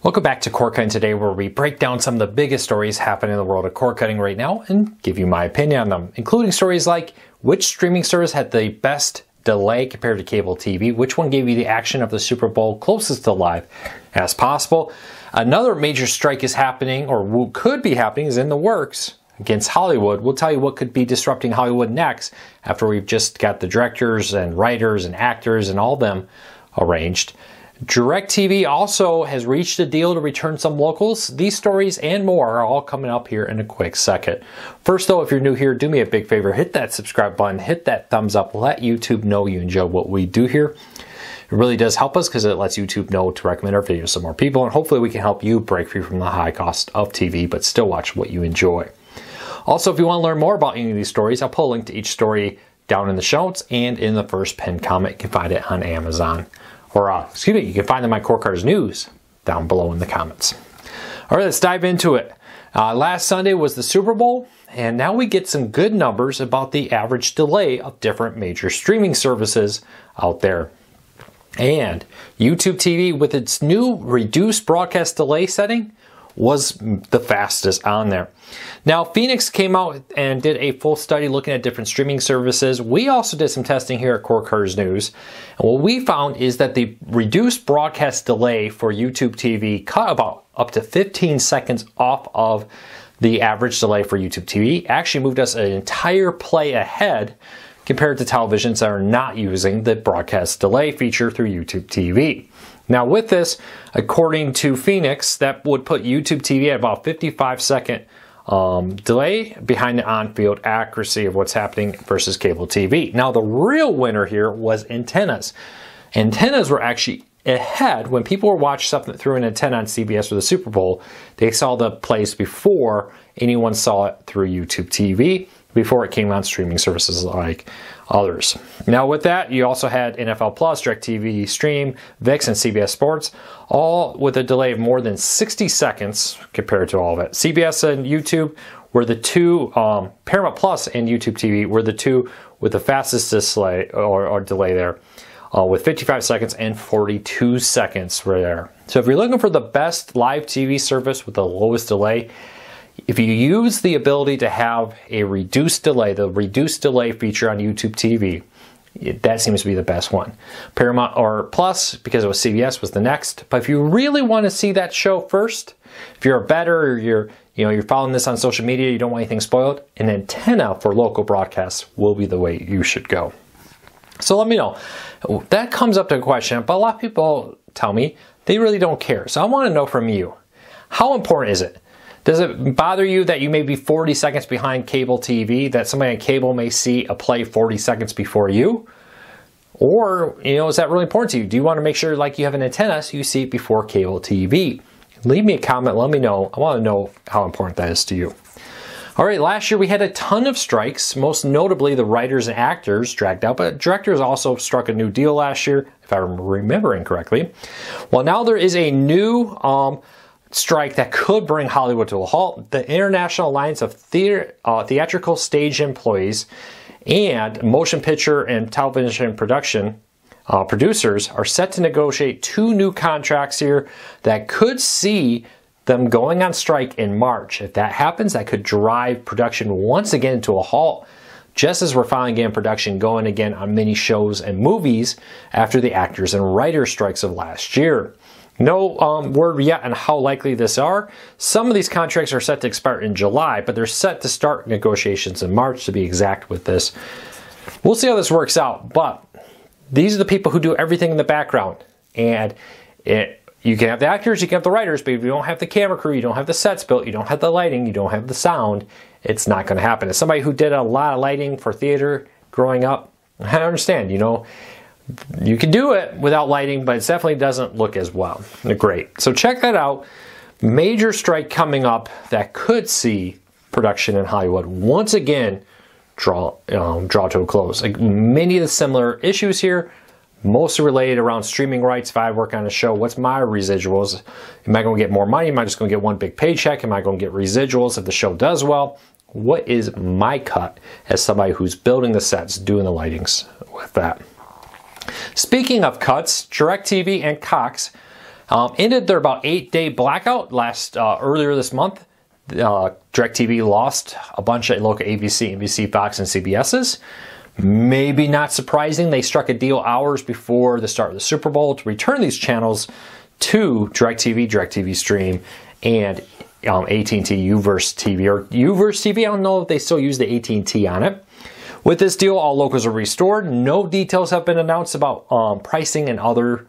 Welcome back to Cord Cutting today, where we break down some of the biggest stories happening in the world of cord cutting right now and give you my opinion on them, including stories like which streaming service had the best delay compared to cable TV, which one gave you the action of the Super Bowl closest to live as possible. Another major strike is happening, or could be happening, is in the works against Hollywood. We'll tell you what could be disrupting Hollywood next after we've just got the directors and writers and actors and all of them arranged. DirecTV also has reached a deal to return some locals. These stories and more are all coming up here in a quick second. First though, if you're new here, do me a big favor, hit that subscribe button, hit that thumbs up, let YouTube know you enjoy what we do here. It really does help us because it lets YouTube know to recommend our videos to more people, and hopefully we can help you break free from the high cost of TV but still watch what you enjoy. Also, if you want to learn more about any of these stories, I'll put a link to each story down in the show notes and in the first pinned comment. You can find it on Amazon. Or, you can find them on Cord Cutters News down below in the comments. All right, let's dive into it. Last Sunday was the Super Bowl, and now we get some good numbers about the average delay of different major streaming services out there. And YouTube TV, with its new reduced broadcast delay setting, was the fastest on there. Now, Phoenix came out and did a full study looking at different streaming services. We also did some testing here at Cord Cutters News. And what we found is that the reduced broadcast delay for YouTube TV cut about up to 15 seconds off of the average delay for YouTube TV. Actually moved us an entire play ahead compared to televisions that are not using the broadcast delay feature through YouTube TV. Now with this, according to Phoenix, that would put YouTube TV at about 55-second delay behind the on-field accuracy of what's happening versus cable TV. Now the real winner here was antennas. Antennas were actually ahead. When people were watching something through an antenna on CBS for the Super Bowl, they saw the plays before anyone saw it through YouTube TV, before it came on streaming services like others. Now with that, you also had NFL Plus, DirecTV Stream, ViX, and CBS Sports, all with a delay of more than 60 seconds compared to all of it. CBS and YouTube were the two, Paramount Plus and YouTube TV were the two with the fastest delay there, with 55 seconds and 42 seconds were there. So if you're looking for the best live TV service with the lowest delay, if you use the ability to have a reduced delay, the reduced delay feature on YouTube TV, that seems to be the best one. Paramount or Plus, because it was CBS, was the next. But if you really want to see that show first, if you're a bettor or you're following this on social media, you don't want anything spoiled, an antenna for local broadcasts will be the way you should go. So let me know. That comes up to a question, but a lot of people tell me they really don't care. So I want to know from you, how important is it? Does it bother you that you may be 40 seconds behind cable TV, that somebody on cable may see a play 40 seconds before you? Or, is that really important to you? Do you want to make sure like you have an antenna so you see it before cable TV? Leave me a comment, let me know. I want to know how important that is to you. All right, last year we had a ton of strikes, most notably the writers and actors dragged out, but directors also struck a new deal last year, if I'm remembering correctly. Well, now there is a new strike that could bring Hollywood to a halt. The International Alliance of Theatrical Stage Employees and Motion Picture and Television Production producers are set to negotiate two new contracts here that could see them going on strike in March. If that happens, that could drive production once again to a halt, just as we're finally getting production going again on many shows and movies after the actors and writers strikes of last year. No word yet on how likely this are. Some of these contracts are set to expire in July, but they're set to start negotiations in March to be exact with this. We'll see how this works out, but these are the people who do everything in the background. And you can have the actors, you can have the writers, but if you don't have the camera crew, you don't have the sets built, you don't have the lighting, you don't have the sound, it's not going to happen. As somebody who did a lot of lighting for theater growing up, I understand, you can do it without lighting, but it definitely doesn't look as well. Great. So check that out. Major strike coming up that could see production in Hollywood once again draw to a close. Like many of the similar issues here, mostly related around streaming rights. If I work on a show, what's my residuals? Am I going to get more money? Am I just going to get one big paycheck? Am I going to get residuals if the show does well? What is my cut as somebody who's building the sets, doing the lightings with that? Speaking of cuts, DirecTV and Cox Ended their about 8-day blackout earlier this month. DirecTV lost a bunch of local ABC, NBC, Fox, and CBS's. Maybe not surprising, they struck a deal hours before the start of the Super Bowl to return these channels to DirecTV, DirecTV Stream, and AT&T Uverse TV, or Uverse TV. I don't know if they still use the AT&T on it. With this deal, all locals are restored. No details have been announced about pricing and other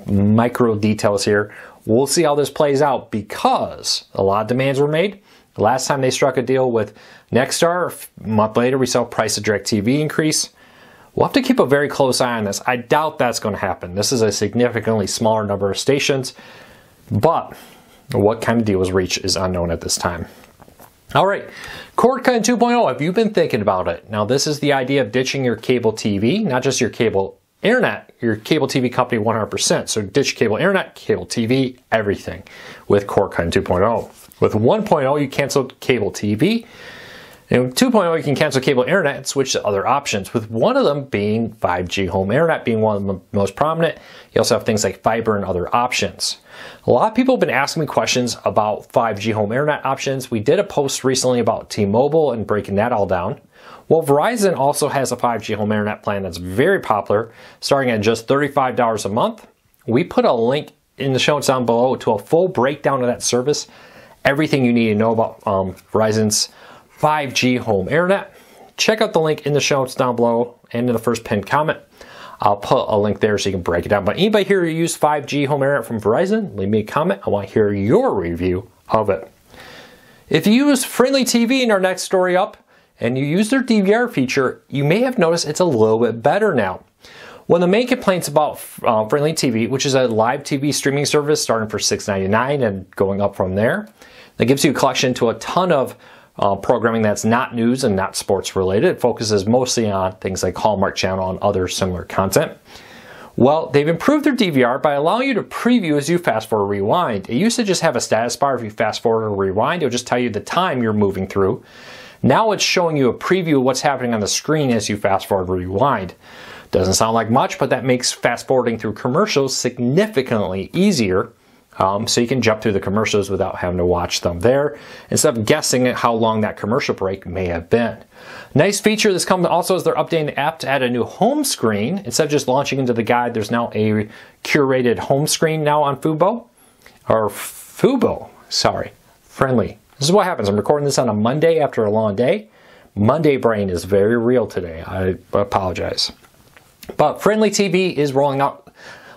micro details here. We'll see how this plays out because a lot of demands were made. The last time they struck a deal with Nexstar, a month later we saw price of DirecTV increase. We'll have to keep a very close eye on this. I doubt that's going to happen. This is a significantly smaller number of stations, but what kind of deal was reached is unknown at this time. All right, cord cutting 2.0, have you been thinking about it? Now this is the idea of ditching your cable TV, not just your cable internet, your cable TV company 100%. So ditch cable internet, cable TV, everything with cord cutting 2.0. With 1.0, you cancel cable TV. And with 2.0, you can cancel cable internet and switch to other options, with one of them being 5G home internet being one of the most prominent. You also have things like fiber and other options. A lot of people have been asking me questions about 5G home internet options. We did a post recently about T-Mobile and breaking that all down. Well, Verizon also has a 5G home internet plan that's very popular, starting at just $35 a month. We put a link in the show notes down below to a full breakdown of that service, everything you need to know about Verizon's 5G home internet. Check out the link in the show notes down below and in the first pinned comment. I'll put a link there so you can break it down. But anybody here who use 5G home internet from Verizon, leave me a comment. I want to hear your review of it. If you use Friendly TV in our next story up and you use their DVR feature, you may have noticed it's a little bit better now. One of the main complaints about Friendly TV, which is a live TV streaming service starting for $6.99 and going up from there, that gives you a collection to a ton of programming that's not news and not sports related. It focuses mostly on things like Hallmark Channel and other similar content. Well, they've improved their DVR by allowing you to preview as you fast forward or rewind. It used to just have a status bar. If you fast forward or rewind, it'll just tell you the time you're moving through. Now it's showing you a preview of what's happening on the screen as you fast forward or rewind. Doesn't sound like much, but that makes fast forwarding through commercials significantly easier. So you can jump through the commercials without having to watch them there, instead of guessing at how long that commercial break may have been. Nice feature this comes also as they're updating the app to add a new home screen. Instead of just launching into the guide, there's now a curated home screen now on Fubo. Sorry, Friendly. This is what happens. I'm recording this on a Monday after a long day. Monday brain is very real today. I apologize. But Friendly TV is rolling out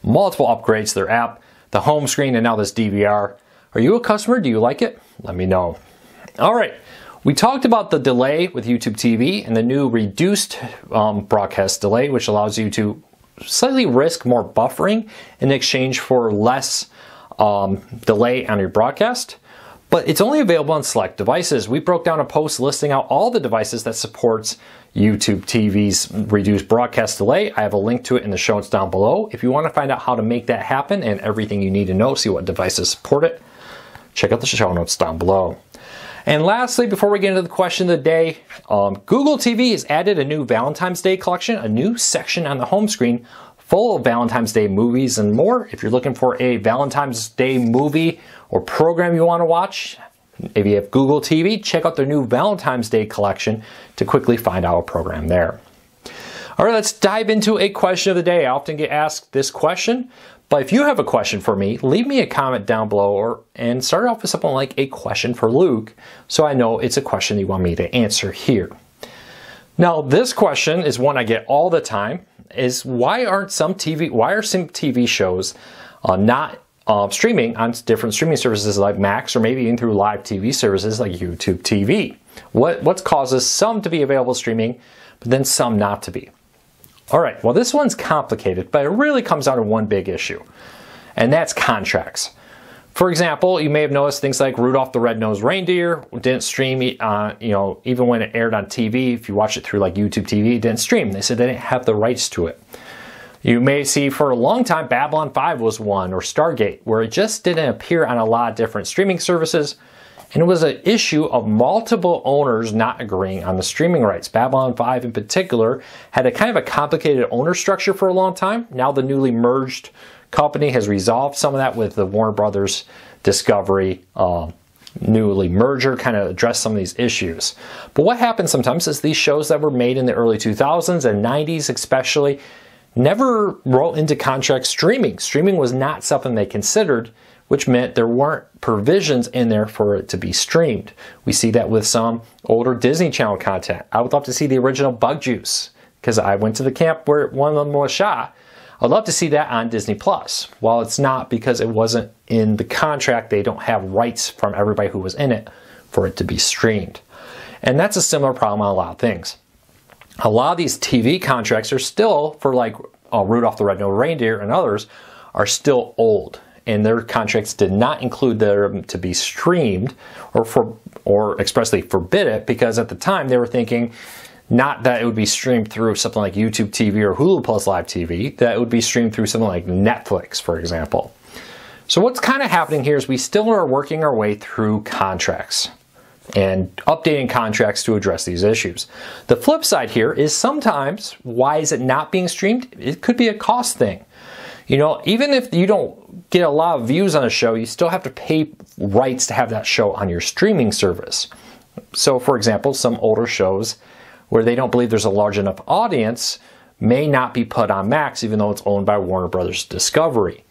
multiple upgrades to their app, the home screen, and now this DVR. Are you a customer? Do you like it? Let me know. All right, we talked about the delay with YouTube TV and the new reduced broadcast delay, which allows you to slightly risk more buffering in exchange for less delay on your broadcast. But it's only available on select devices. We broke down a post listing out all the devices that supports YouTube TV's reduced broadcast delay. I have a link to it in the show notes down below. If you want to find out how to make that happen and everything you need to know, see what devices support it, check out the show notes down below. And lastly, before we get into the question of the day, Google TV has added a new Valentine's Day collection, a new section on the home screen full of Valentine's Day movies and more. If you're looking for a Valentine's Day movie or program you want to watch, if you have Google TV, check out their new Valentine's Day collection to quickly find out a program there. All right, let's dive into a question of the day. I often get asked this question, but if you have a question for me, leave me a comment down below and start off with something like a question for Luke, so I know it's a question you want me to answer here. Now, this question is one I get all the time, is why are some TV shows not streaming on different streaming services like Max, or maybe even through live TV services like YouTube TV? What causes some to be available streaming, but then some not to be? All right, well, this one's complicated, but it really comes down to one big issue, and that's contracts. For example, you may have noticed things like Rudolph the Red-Nosed Reindeer didn't stream, even when it aired on TV. If you watch it through like YouTube TV, it didn't stream. They said they didn't have the rights to it. You may see for a long time Babylon 5 was one, or Stargate, where it just didn't appear on a lot of different streaming services. And it was an issue of multiple owners not agreeing on the streaming rights. Babylon 5 in particular had a kind of a complicated owner structure for a long time. Now the newly merged company has resolved some of that with the Warner Brothers Discovery newly merger, kind of address some of these issues. But what happens sometimes is these shows that were made in the early 2000s and 90s especially never wrote into contract streaming. Streaming was not something they considered, which meant there weren't provisions in there for it to be streamed. We see that with some older Disney Channel content. I would love to see the original Bug Juice, because I went to the camp where one of them was shot. I'd love to see that on Disney Plus. While it's not because it wasn't in the contract, they don't have rights from everybody who was in it for it to be streamed. And that's a similar problem on a lot of things. A lot of these TV contracts are still, for like Rudolph the Red-Nosed Reindeer and others, are still old. And their contracts did not include them to be streamed or expressly forbid it, because at the time they were thinking not that it would be streamed through something like YouTube TV or Hulu Plus Live TV, that it would be streamed through something like Netflix, for example. So what's kind of happening here is we still are working our way through contracts and updating contracts to address these issues. The flip side here is sometimes, why is it not being streamed? It could be a cost thing. You know, even if you don't get a lot of views on a show, you still have to pay rights to have that show on your streaming service. So for example, some older shows where they don't believe there's a large enough audience may not be put on Max, even though it's owned by Warner Brothers Discovery.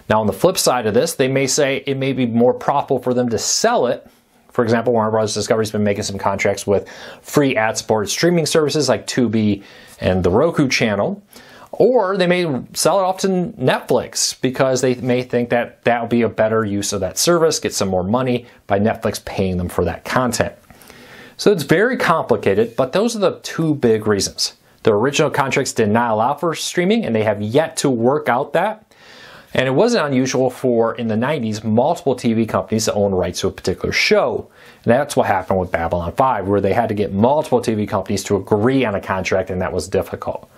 Now on the flip side of this, they may say it may be more profitable for them to sell it. For example, Warner Brothers Discovery's been making some contracts with free ad-supported streaming services like Tubi and the Roku channel. Or they may sell it off to Netflix because they may think that that will be a better use of that service, get some more money by Netflix paying them for that content. So it's very complicated, but those are the two big reasons. The original contracts did not allow for streaming, and they have yet to work out that. And it wasn't unusual for, in the 90s, multiple TV companies to own rights to a particular show. And that's what happened with Babylon 5, where they had to get multiple TV companies to agree on a contract, and that was difficult.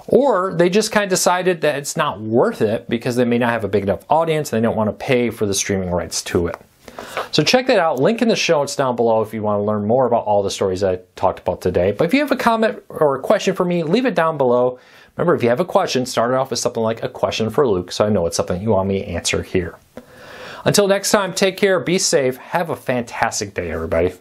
Or they just kind of decided that it's not worth it because they may not have a big enough audience and they don't want to pay for the streaming rights to it. So check that out. Link in the show notes down below if you want to learn more about all the stories I talked about today. But if you have a comment or a question for me, leave it down below. Remember, if you have a question, start it off with something like a question for Luke, so I know it's something you want me to answer here. Until next time, take care, be safe, have a fantastic day, everybody.